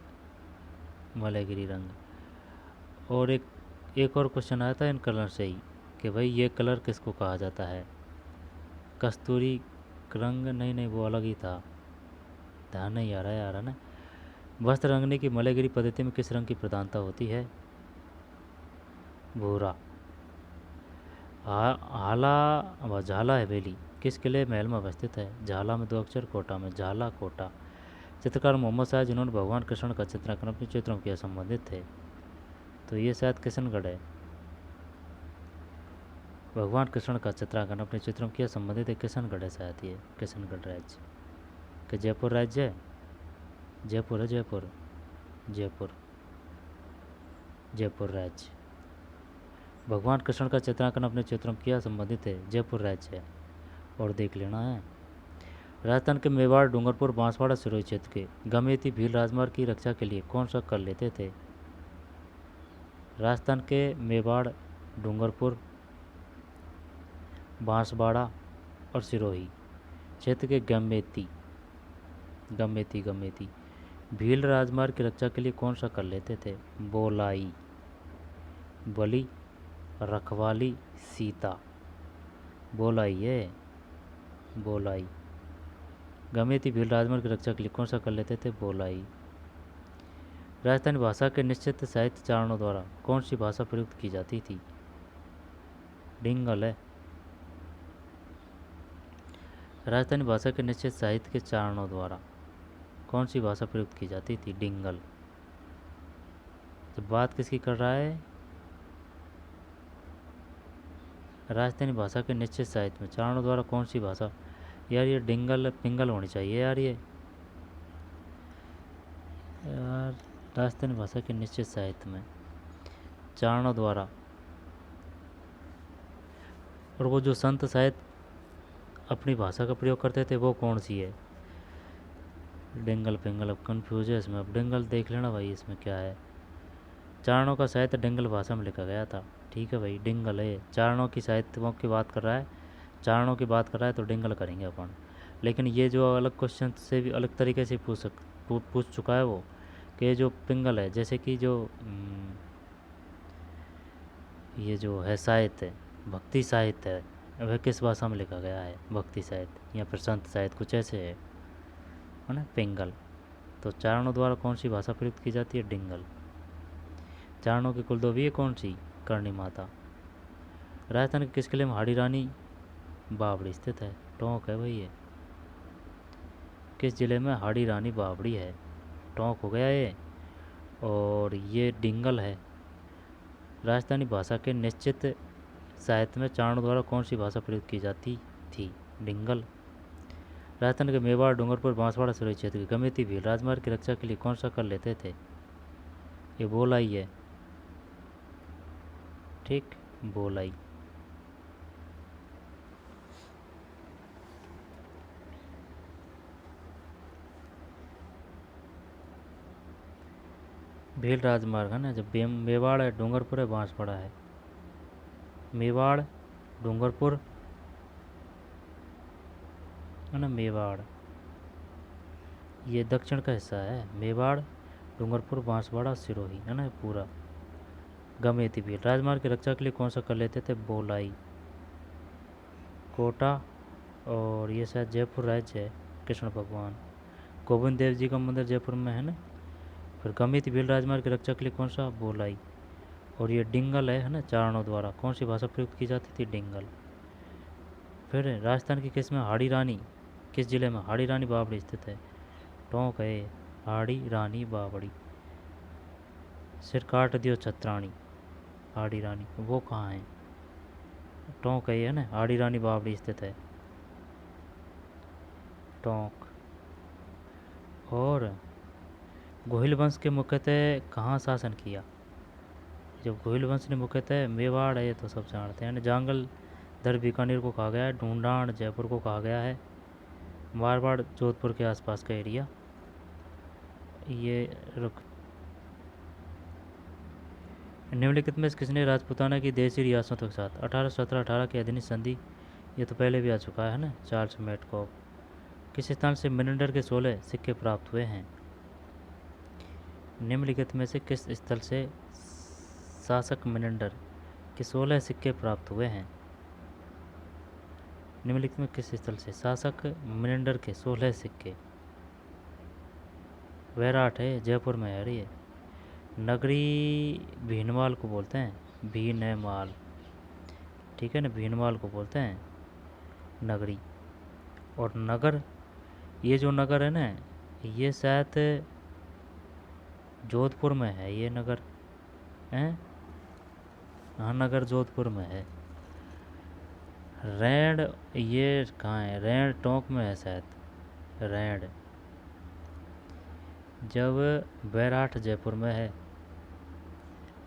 S1: मलयगिरी रंग। और एक और क्वेश्चन आया था इन कलर से ही कि भाई ये कलर किसको कहा जाता है? कस्तूरी रंग, नहीं नहीं, वो अलग ही था, ध्यान नहीं आ रहा है यार, है ना। वस्त्र रंगने की मलयगिरी पद्धति में किस रंग की प्रधानता होती है? भूरा। हाला व झाला हवेली किस किले महल में अवस्थित है? झाला में 2 अक्षर, कोटा में, झाला कोटा। चित्रकार मोहम्मद शाह जिन्होंने भगवान कृष्ण का चित्रांकन अपने चित्रों के संबंधित थे, तो ये शायद किशनगढ़ है। भगवान कृष्ण का चित्रांकन अपने चित्रों के संबंधित है, किशनगढ़ है शायद, ये किशनगढ़ राज्य। कि जयपुर राज्य है? जयपुर है, जयपुर, जयपुर, जयपुर राज्य। भगवान कृष्ण का चित्रांकन अपने चित्रों किया संबंधित है, जयपुर राज्य है, और देख लेना है। राजस्थान के मेवाड़, डूंगरपुर, बांसवाड़ा, सिरोही क्षेत्र के गमेती भील राजमार्ग की रक्षा के लिए कौन सा कर लेते थे? राजस्थान के मेवाड़, डूंगरपुर, बांसवाड़ा और सिरोही क्षेत्र के गमेती, गमेती, गमेती भील राजमार्ग की रक्षा के लिए कौन सा कर लेते थे? बोलाई, बलि, रखवाली, सीता। बोलाई है, बोलाई। गमेती भील राजमार्ग की रक्षा के लिए कौन सा कर लेते थे? बोलाई। राजस्थानी भाषा के निश्चित साहित्य चारणों द्वारा कौन सी भाषा प्रयुक्त की जाती थी? डिंगल है। राजस्थानी भाषा के निश्चित साहित्य के चारणों द्वारा कौन सी भाषा प्रयुक्त की जाती थी? डिंगल। तो बात किसकी कर रहा है? राजस्थानी भाषा के निश्चित साहित्य में चारणों द्वारा कौन सी भाषा? यार ये डिंगल पिंगल होनी चाहिए यार, ये यार राजस्थानी भाषा के निश्चित साहित्य में चारणों द्वारा, और वो जो संत साहित्य अपनी भाषा का प्रयोग करते थे वो कौन सी है? डिंगल पिंगल, अब कन्फ्यूज है इसमें। अब डिंगल देख लेना भाई, इसमें क्या है। चारणों का साहित्य डिंगल भाषा में लिखा गया था। ठीक है भाई, डिंगल है। चारणों की साहित्यों की बात कर रहा है, चारणों की बात कर रहा है, तो डिंगल करेंगे अपन। लेकिन ये जो अलग क्वेश्चन से भी अलग तरीके से पूछ चुका है वो, कि ये जो पिंगल है, जैसे कि जो ये जो है साहित्य, भक्ति साहित्य है, वह किस भाषा में लिखा गया है? भक्ति साहित्य या फिर संत साहित्य, कुछ ऐसे है ना, पिंगल। तो चारणों द्वारा कौन सी भाषा प्रयुक्त की जाती है? डिंगल। चारणों की कुलदेवी है कौन सी? करणी माता। राजस्थान के किस किले में हाड़ी रानी बावड़ी स्थित है? टोंक है भाई ये। किस जिले में हाड़ी रानी बावड़ी है? टोंक हो गया ये। और ये डिंगल है। राजस्थानी भाषा के निश्चित साहित्य में चारणों द्वारा कौन सी भाषा प्रयुक्त की जाती थी? डिंगल। राजस्थान के मेवाड़, डूंगरपुर, बांसवाड़ा, सिरोही क्षेत्र की गमेती भील राजमार्ग की रक्षा के लिए कौन सा कर लेते थे? ये बोलाई है। ठीक, बोलाई। भील राजमार्ग है ना, जब मेवाड़ है, डूंगरपुर है, बांसवाड़ा है। मेवाड़, डूंगरपुर है ना, मेवाड़ ये दक्षिण का हिस्सा है। मेवाड़, डूंगरपुर, बांसवाड़ा, सिरोही है ना पूरा। गमेती भील राजमार्ग की रक्षा के लिए कौन सा कर लेते थे? बोलाई। कोटा, और ये शायद जयपुर राज्य है। कृष्ण भगवान गोविंद देव जी का मंदिर जयपुर में है ना। फिर गमेती भील राजमार्ग की रक्षा के लिए कौन सा? बोलाई। और ये डिंगल है ना, चारणों द्वारा कौन सी भाषा प्रयुक्त की जाती थी? डिंगल। फिर राजस्थान की किस में हाड़ी रानी, किस जिले में हाड़ी रानी बावड़ी स्थित है? टोंक है। हाड़ी रानी बावड़ी। सिर काट दियो छत्राणी, हाड़ी रानी वो कहाँ है? टोंक है ना, हाड़ी रानी बावड़ी स्थित है। टोंक। और गोहिल वंश के मुख्यतः कहाँ शासन किया? जब गोहिल वंश ने मुख्यतः मेवाड़ है, तो सब जानते हैं। जांगल दर बीकानेर को कहा गया है। ढूंढाण जयपुर को कहा गया है। मारवाड़ जोधपुर के आसपास का एरिया। ये रुक निम्नलिखित में से किसने राजपूताना की देशी रियासतों के साथ 1817-18 की अधीन संधि, ये तो पहले भी आ चुका है ना, चार्ल्स मेटकॉफ। किस स्थान से मिनेंडर के 16 सिक्के प्राप्त हुए हैं? निम्नलिखित में से किस स्थल से शासक मिनेंडर के 16 सिक्के प्राप्त हुए हैं? निम्नलिखित में किस स्थल से शासक मिनेंडर के 16 सिक्के? वैराट है, जयपुर में है ये। नगरी भीनमाल को बोलते हैं, भीनमाल। ठीक है ना, भीनमाल को बोलते हैं नगरी। और नगर, ये जो नगर है ना, ये शायद जोधपुर में है ये नगर है। हाँ, नगर जोधपुर में है। रैंड ये कहाँ है? रैंड टोंक में है शायद। रैंड जब बैराठ जयपुर में है,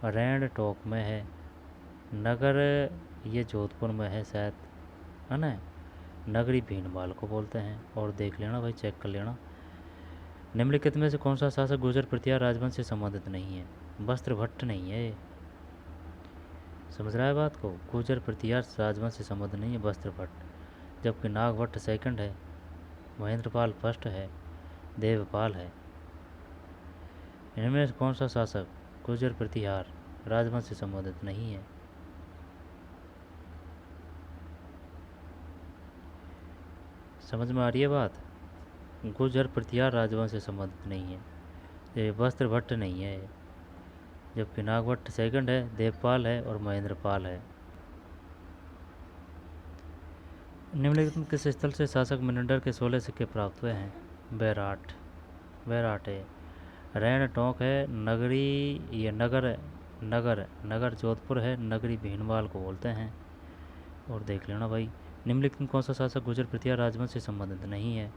S1: रैंड टोंक में है, नगर ये जोधपुर में है शायद, है ना। नगरी भीनमाल को बोलते हैं। और देख लेना भाई, चेक कर लेना। निम्नलिखित में से कौन सा शासक गुर्जर प्रतिहार राजवंश से संबंधित नहीं है? वस्त्र भट्ट नहीं है ये। समझ रहा है बात को? गुर्जर प्रतिहार राजवंश से संबंधित नहीं है, वस्त्र भट्ट। जबकि नागभट्ट सेकंड है, महेंद्रपाल फर्स्ट है, देवपाल है। इनमें से कौन सा शासक गुर्जर प्रतिहार राजवंश से संबंधित नहीं है? समझ में आ रही है बात? गुर्जर प्रतिहार राजवंश से संबंधित नहीं है। ये वस्त्र भट्ट नहीं है। जबकि नागभट्ट सेकंड है, देवपाल है और महेंद्रपाल है। निम्नलिखित में किस स्थल से शासक मिनेंडर के 16 सिक्के प्राप्त हुए हैं? बैराट। बैराट है। रैन टोंक है। नगरी ये नगर है, नगर जोधपुर है। नगरी भीनमाल को बोलते हैं। और देख लेना भाई, निम्नलिखित में कौन सा शासक गुर्जर प्रतिहार राजवंश से संबंधित नहीं है?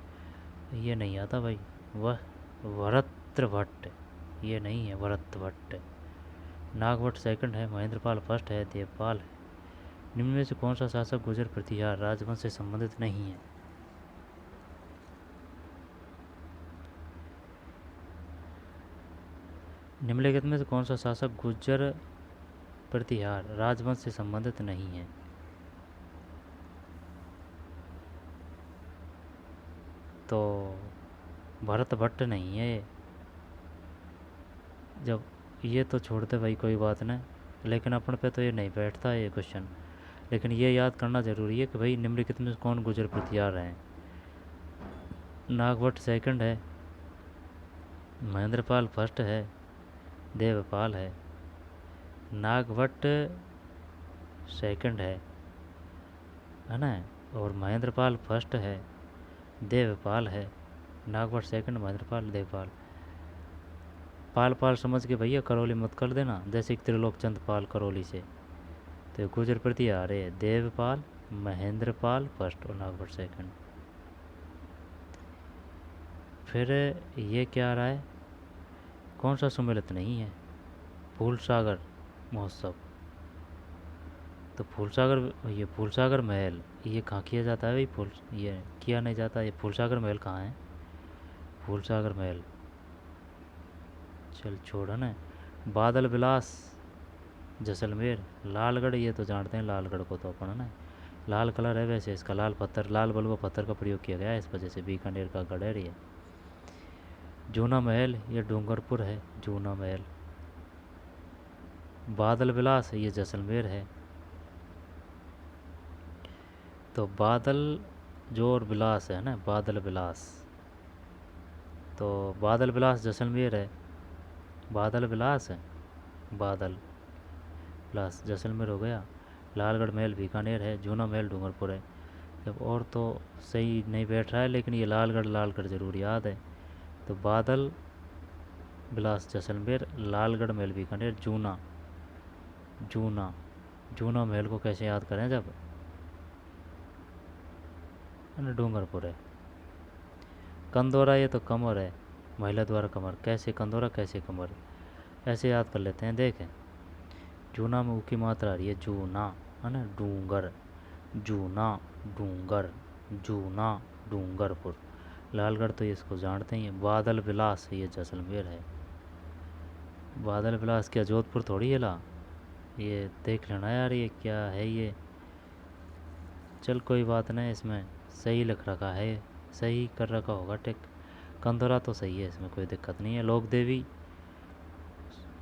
S1: ये नहीं आता भाई। वह भरत्र भट्ट, ये नहीं है भरत भट्ट। नागभट्ट सेकंड है, महेंद्रपाल फर्स्ट है, देवपाल है। निम्न में से कौन सा शासक गुर्जर प्रतिहार राजवंश से संबंधित नहीं है? निम्नलिखित में से कौन सा शासक गुर्जर प्रतिहार राजवंश से संबंधित नहीं है? तो भरत भट्ट नहीं है। जब ये तो छोड़ते भाई, कोई बात नहीं, लेकिन अपन पे तो ये नहीं बैठता है ये क्वेश्चन। लेकिन ये याद करना ज़रूरी है कि भाई निम्नलिखित में कौन गुर्जर प्रतिहार हैं। नागभट्ट सेकंड है, महेंद्रपाल फर्स्ट है, देवपाल है। नागभट्ट सेकंड है ना। और महेंद्रपाल फर्स्ट है, देवपाल है, नागवट सेकंड, महेंद्रपाल, देवपाल। पाल पाल समझ के भैया करौली मत कर देना, जैसे कि त्रिलोक चंद पाल करौली से। तो गुजर प्रति आ रहे हैं देवपाल, महेंद्रपाल फर्स्ट और नागवट सेकंड। फिर ये क्या आ रहा है, कौन सा सम्मिलित नहीं है, फूलसागर महोत्सव। तो फूलसागर, ये फूलसागर महल ये कहाँ किया जाता है भाई, फूल ये किया नहीं जाता। ये फूलसागर महल कहाँ है, फूलसागर महल, चल छोड़ है ना। बादल विलास जैसलमेर, लालगढ़ ये तो जानते हैं, लालगढ़ को तो अपन है ना, लाल कलर है वैसे इसका, लाल पत्थर, लाल बलुआ पत्थर का प्रयोग किया गया है, इस वजह से बीकानेर का गढ़ है ये। जूना महल ये डूंगरपुर है, जूना महल। बादल विलास ये जैसलमेर है। तो बादल जो और विलास है ना, बादल विलास, तो बादल विलास जैसलमेर है, बादल विलास है, बादल विलास जैसलमेर हो गया। लालगढ़ महल बीकानेर है, जूना महल डूंगरपुर है। जब और तो सही नहीं बैठ रहा है, लेकिन ये लालगढ़ लालगढ़ ज़रूर याद है। तो बादल विलास जैसलमेर, लालगढ़ महल बीकानेर, जूना, जूना, जूना महल को कैसे याद करें जब डूंगरपुर है। कंदौरा ये तो कमर है, महिला द्वारा कमर, कैसे कंदौरा कैसे कमर, ऐसे याद कर लेते हैं। देखें जूना में ऊ की मात्रा आ रही है, जूना है ना, डूंगर, जूना, डूंगर, जूना, डूंगरपुर। लालगढ़ तो ये इसको जानते ही हैं। बादल विलास ये जैसलमेर है। बादल विलास क्या जोधपुर थोड़ी है ला, ये देख लेना यार ये क्या है ये। चल कोई बात नहीं, इसमें सही लिख रखा है, सही कर रखा होगा टिक। कंदौरा तो सही है, इसमें कोई दिक्कत नहीं है। लोक देवी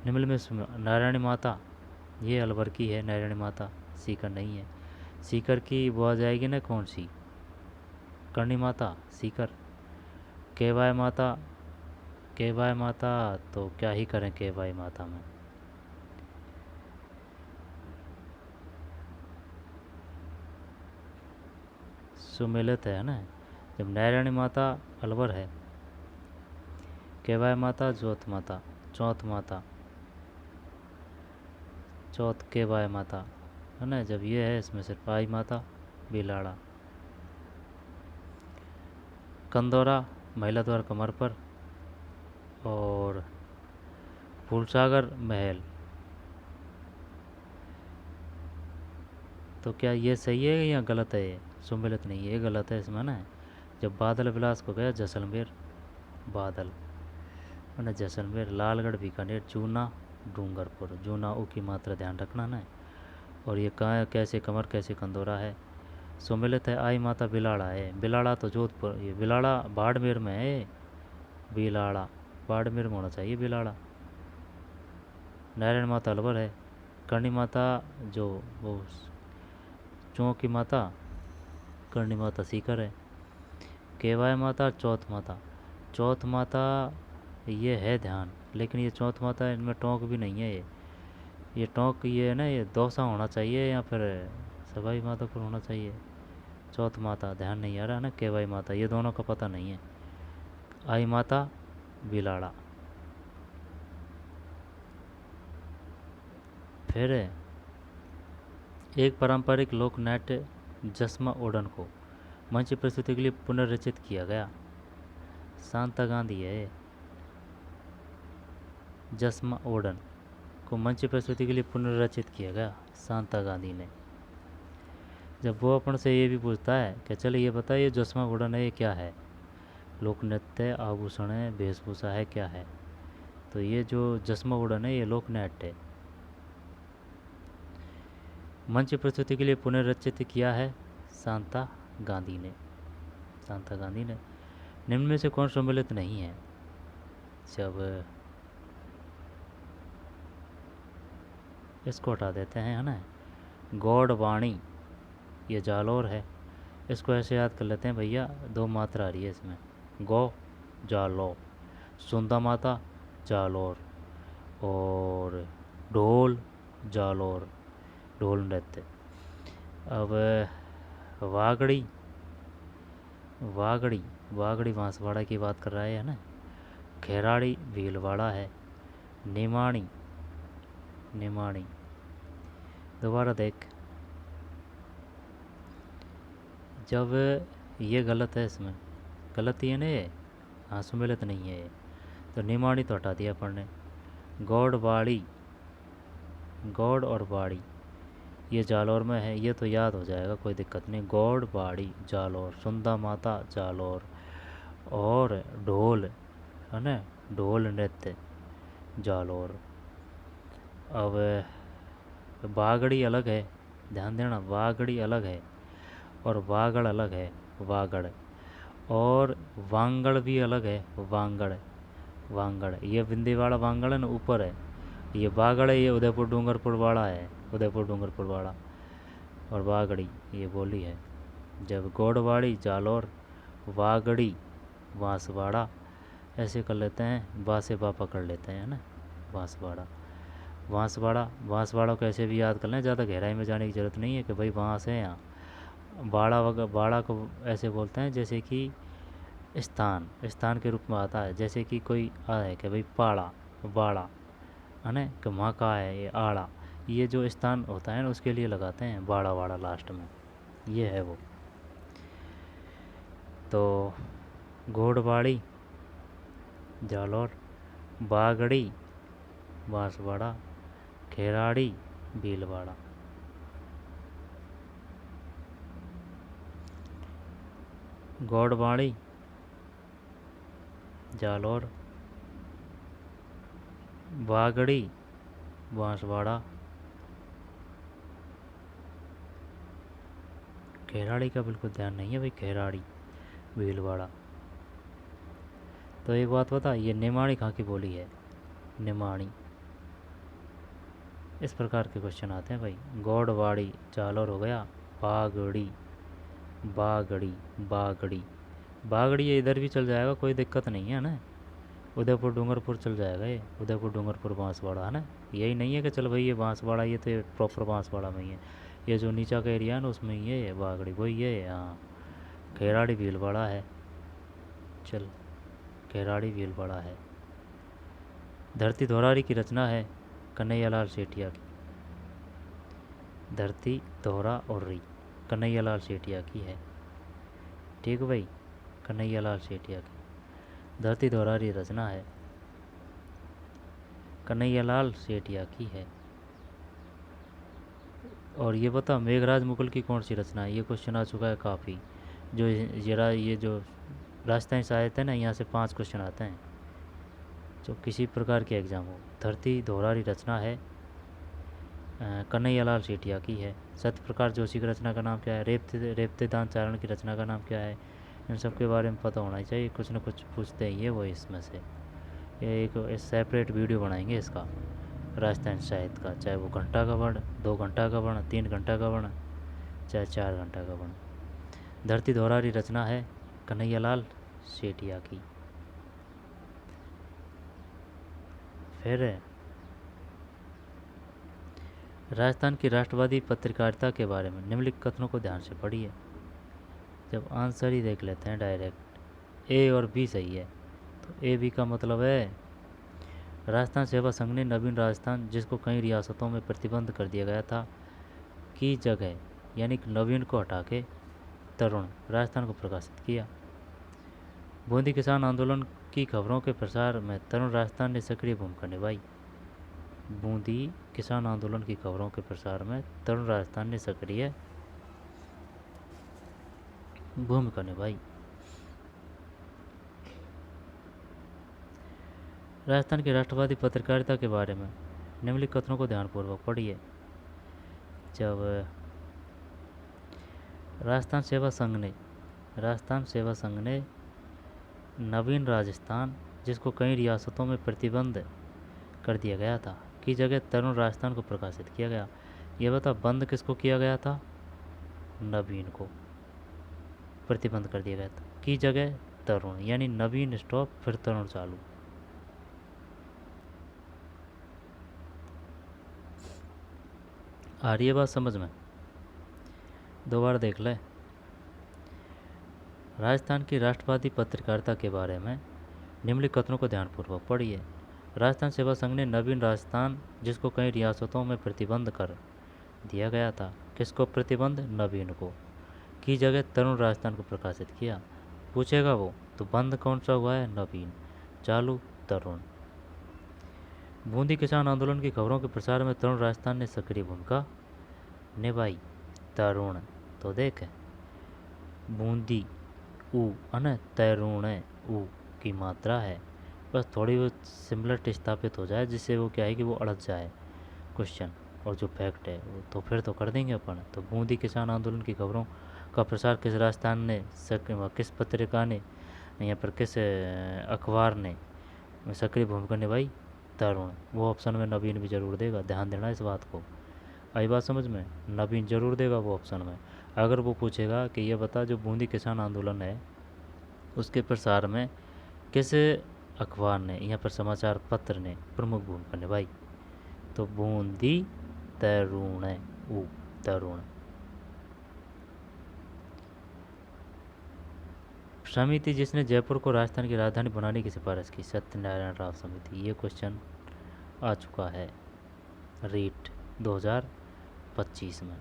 S1: निम्न में नारायणी माता, ये अलवर की है नारायणी माता, सीकर नहीं है। सीकर की वो आ जाएगी ना कौन सी, करणी माता, सीकर। केवाय माता, केवाय माता तो क्या ही करें केवाय माता में। सुमिलित है ना, जब नारायणी माता अलवर है, केवाय माता जोत माता, चौथ माता, चौथ केवाय माता है ना। जब ये है इसमें सिर्फ आई माता, बिलाड़ा। कंदौरा महिला द्वार कमर पर, और फूलसागर महल, तो क्या ये सही है या गलत है, ये सुमिलित नहीं है, ये गलत है इसमें ना। जब बादल विलास को गया जैसलमेर, बादल है ना, जैसलमेर। लालगढ़ बीकानेर, जूना डूंगरपुर, जूना ऊ की मात्रा ध्यान रखना ना। और ये कहाँ है, कैसे कमर कैसे कंदौरा है। सुमिलित है आई माता बिलाड़ा है, बिलाड़ा तो जोधपुर, ये बिलाड़ा बाड़मेर में है, बिलाड़ा बाड़मेर में होना चाहिए बिलाड़ा। नारायण माता अलवर है। करणी माता जो वो चौं की माता, करणी माता सीकर है। केवाय माता चौथ माता, चौथ माता ये है ध्यान, लेकिन ये चौथ माता इनमें टोंक भी नहीं है। ये टोंक ये है ना, ये दोसा होना चाहिए या फिर सवाई माधोपुर होना चाहिए। चौथ माता ध्यान नहीं आ रहा है ना, केवाई माता, ये दोनों का पता नहीं है। आई माता बिलाड़ा। फिर एक पारंपरिक लोक नाट्य जसमा ओडन को मंच प्रस्तुति के लिए पुनर्रचित किया गया, शांता गांधी है। जसमा ओडन को मंच प्रस्तुति के लिए पुनर्रचित किया गया शांता गांधी ने। जब वो अपन से ये भी पूछता है कि चलो ये बताइए जसमा ओडन है ये क्या है, लोक नृत्य, आभूषण है, वेशभूषा है, क्या है। तो ये जो जसमा ओडन है ये लोक नाट्य है। मंच प्रस्तुति के लिए पुनर्रचित किया है शांता गांधी ने, शांता गांधी ने। निम्न में से कौन सम्मिलित नहीं है, जब इसको हटा देते हैं है ना। गौड़वाणी ये जालौर है, इसको ऐसे याद कर लेते हैं भैया, दो मात्रा आ रही है इसमें, गौ जालौर, सुंदा माता जालौर, और ढोल जालौर, ढोल नृत्य। अब वागड़ी, वागड़ी, वागड़ी बांसवाड़ा की बात कर रहा है ना। खेराड़ी भीलवाड़ा है। निमाणी, निमाणी। दोबारा देख, जब ये गलत है, इसमें गलत ही है ना ये, हाँ सुमेलित नहीं है ये, तो निमाणी तो हटा दिया अपन ने। गौड़बाड़ी, गौड़ और बाड़ी, ये जालौर में है, ये तो याद हो जाएगा, कोई दिक्कत नहीं। गौड़बाड़ी जालौर, सुंदा माता जालौर। और ढोल है ना, ढोल नृत्य जालौर। अब बागड़ी अलग है, ध्यान देना, बागड़ी अलग है और वागड़ अलग है, वागड़। और वांगड़ भी अलग है, वांगड़, वांगड़। ये बिंदीवाड़ा वांगड़ है ना, ऊपर है। ये बागड़ है, ये उदयपुर डूंगरपुर वाड़ा है, उदयपुर डूंगरपुर वाड़ा। और वागड़ी ये बोली है। जब गौड़वाड़ी जालौर, वागड़ी बांसवाड़ा, ऐसे कर लेते हैं, बा से बा पकड़ लेते हैं, है ना, बांसवाड़ा। बांसवाड़ा, बांसवाड़ा को ऐसे भी याद कर लें, ज़्यादा गहराई में जाने की ज़रूरत नहीं है कि भाई बांस है यहाँ। बाड़ा वगैरह, बाड़ा को ऐसे बोलते हैं जैसे कि स्थान, स्थान के रूप में आता है। जैसे कि कोई है कि भाई पाड़ा, बाड़ा, है ना, कि वहाँ का है ये आड़ा, ये जो स्थान होता है ना उसके लिए लगाते हैं बाड़ा वाड़ा लास्ट में, ये है वो। तो घोड़बाड़ी जालौर, बागड़ी बांसवाड़ा, खेराड़ी भीलवाड़ा। गौड़बाड़ी जालौर, बागड़ी बांसवाड़ा, खेराड़ी का बिल्कुल ध्यान नहीं है भाई, खेराड़ी भीलवाड़ा। तो एक बात बता, ये निमाणी कहाँ की बोली है, निमाणी। इस प्रकार के क्वेश्चन आते हैं भाई। गौड़वाड़ी जालौर हो गया। बागड़ी, बागड़ी, बागड़ी, बागड़ी ये इधर भी चल जाएगा, कोई दिक्कत नहीं है ना। उदयपुर डूंगरपुर चल जाएगा ये, उदयपुर डूंगरपुर बांसवाड़ा, है ना। यही नहीं है कि चल भाई ये बांसवाड़ा, ये तो प्रॉपर बांसवाड़ा में ही है। ये जो नीचा का एरिया है ना उसमें ही है ये बागड़ी, वही है हाँ। खेराड़ी भीलवाड़ा है, चल खेराड़ी भीलवाड़ा है। धरती दोहरारी की रचना है कन्हैयालाल सेठिया की। धरती दोहरा और री कन्हैयालाल सेठिया की है, ठीक है भाई, कन्हैयालाल सेठिया की धरती दोहरारी रचना है, कन्हैयालाल सेठिया की है। और ये बता, मेघराज मुगल की कौन सी रचना है, ये क्वेश्चन आ चुका है काफ़ी। जो जरा ये जो राजस्थानी साहित्य है ना, यहाँ से 5 क्वेश्चन आते हैं जो किसी प्रकार के एग्ज़ाम हो। धरती दोहरारी रचना है कन्हैयालाल सेठिया की है। सत्य प्रकाश जोशी की रचना का नाम क्या है, रेपते दान चारण की रचना का नाम क्या है। इन सब के बारे में पता होना चाहिए, कुछ ना कुछ पूछते हैं ये वो इसमें से। ये एक सेपरेट वीडियो बनाएंगे इसका, राजस्थान साहित्य का, चाहे वो घंटा का बन, 2 घंटा का बन, 3 घंटा का बन, चाहे 4 घंटा का बन। धरती दोहरारी रचना है कन्हैयालाल सेठिया की। फिर राजस्थान की राष्ट्रवादी पत्रकारिता के बारे में निम्नलिखित कथनों को ध्यान से पढ़िए। जब आंसर ही देख लेते हैं डायरेक्ट, ए और बी सही है, तो ए बी का मतलब है राजस्थान सेवा संघ ने नवीन राजस्थान, जिसको कई रियासतों में प्रतिबंध कर दिया गया था, की जगह यानी कि नवीन को हटा के तरुण राजस्थान को प्रकाशित किया। बूंदी किसान आंदोलन की खबरों के प्रसार में तरुण राजस्थान ने सक्रिय भूमिका निभाई। बूंदी किसान आंदोलन की खबरों के प्रसार में तरुण राजस्थान ने सक्रिय भूमिका निभाई। राजस्थान की राष्ट्रवादी पत्रकारिता के बारे में निम्नलिखित कथनों को ध्यानपूर्वक पढ़िए। जब राजस्थान सेवा संघ ने नवीन राजस्थान, जिसको कई रियासतों में प्रतिबंध कर दिया गया था, की जगह तरुण राजस्थान को प्रकाशित किया गया। ये बता, बंद किसको किया गया था, नवीन को प्रतिबंध कर दिया गया था, की जगह तरुण, यानी नवीन स्टॉप फिर तरुण चालू। आ रही है बात समझ में। दोबारा देख ले। राजस्थान की राष्ट्रवादी पत्रकारिता के बारे में निम्नलिखित कथनों को ध्यानपूर्वक पढ़िए। राजस्थान सेवा संघ ने नवीन राजस्थान, जिसको कई रियासतों में प्रतिबंध कर दिया गया था, किसको प्रतिबंध? नवीन को, की जगह तरुण राजस्थान को प्रकाशित किया। पूछेगा वो, तो बंद कौन सा हुआ है? नवीन। चालू तरुण। बूंदी किसान आंदोलन की खबरों के प्रसार में तरुण राजस्थान ने सक्रिय भूमिका निभाई। तरुण। तो देख, बूंदी ऊ अन तरुण ऊ की मात्रा है, बस थोड़ी बहुत सिमिलरिटी स्थापित हो जाए, जिससे वो क्या है कि वो अड़क जाए क्वेश्चन, और जो फैक्ट है वो तो फिर तो कर देंगे अपन। तो बूंदी किसान आंदोलन की खबरों का प्रसार किस राजस्थान ने, किस पत्रिका ने, यहाँ पर किस अखबार ने सक्रिय भूमिका निभाई? तरुण। वो ऑप्शन में नवीन भी जरूर देगा, ध्यान देना इस बात को। आई बात समझ में? नवीन जरूर देगा वो ऑप्शन में। अगर वो पूछेगा कि ये बता, जो बूंदी किसान आंदोलन है उसके प्रसार में किस अखबार ने, यहाँ पर समाचार पत्र ने प्रमुख भूमिका निभाई, तो बूंदी तरुण ऊ तरुण। समिति जिसने जयपुर को राजस्थान की राजधानी बनाने की सिफारिश की, सत्यनारायण राव समिति। ये क्वेश्चन आ चुका है रीट 2025 में।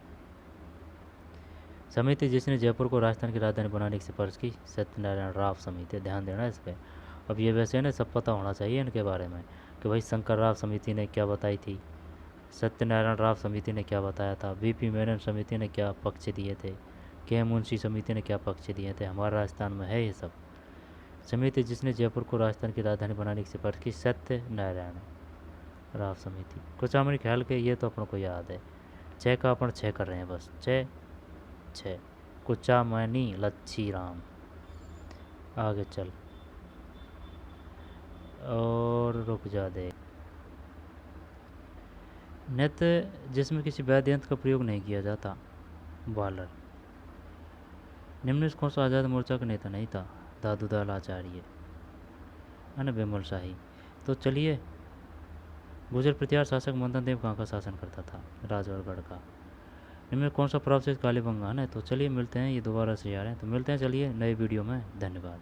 S1: समिति जिसने जयपुर को राजस्थान की राजधानी बनाने की सिफारिश की, सत्यनारायण राव समिति। ध्यान देना इस पर। अब ये वैसे ना सब पता होना चाहिए इनके बारे में, कि भाई शंकर राव समिति ने क्या बताई थी, सत्यनारायण राव समिति ने क्या बताया था, बीपी मेनन समिति ने क्या पक्ष दिए थे, के मुंशी समिति ने क्या पक्ष दिए थे। हमारे राजस्थान में है ये सब। समिति जिसने जयपुर को राजस्थान की राजधानी बनाने की सिफारिश की, सत्यनारायण राव समिति। कुछ मेरे ख्याल के ये तो अपन को याद है। 6 का अपन 6 कर रहे हैं बस, 6 6। कुचामणि लच्छी राम। आगे चल और रुक जा दे। नृत्य जिसमें किसी वाद्य यंत्र का प्रयोग नहीं किया जाता, बालर। निम्न कौन सा आज़ाद मोर्चा का नेता नहीं था? दादूलाल आचार्य है विमल शाही। तो चलिए, गुजर प्रतिहार शासक मंदन देव कहाँ का शासन करता था? राजौरगढ़ का। इनमें कौन सा प्रभावशाली कालीबंगा है? तो चलिए मिलते हैं, ये दोबारा से आ रहे हैं, तो मिलते हैं चलिए नए वीडियो में। धन्यवाद।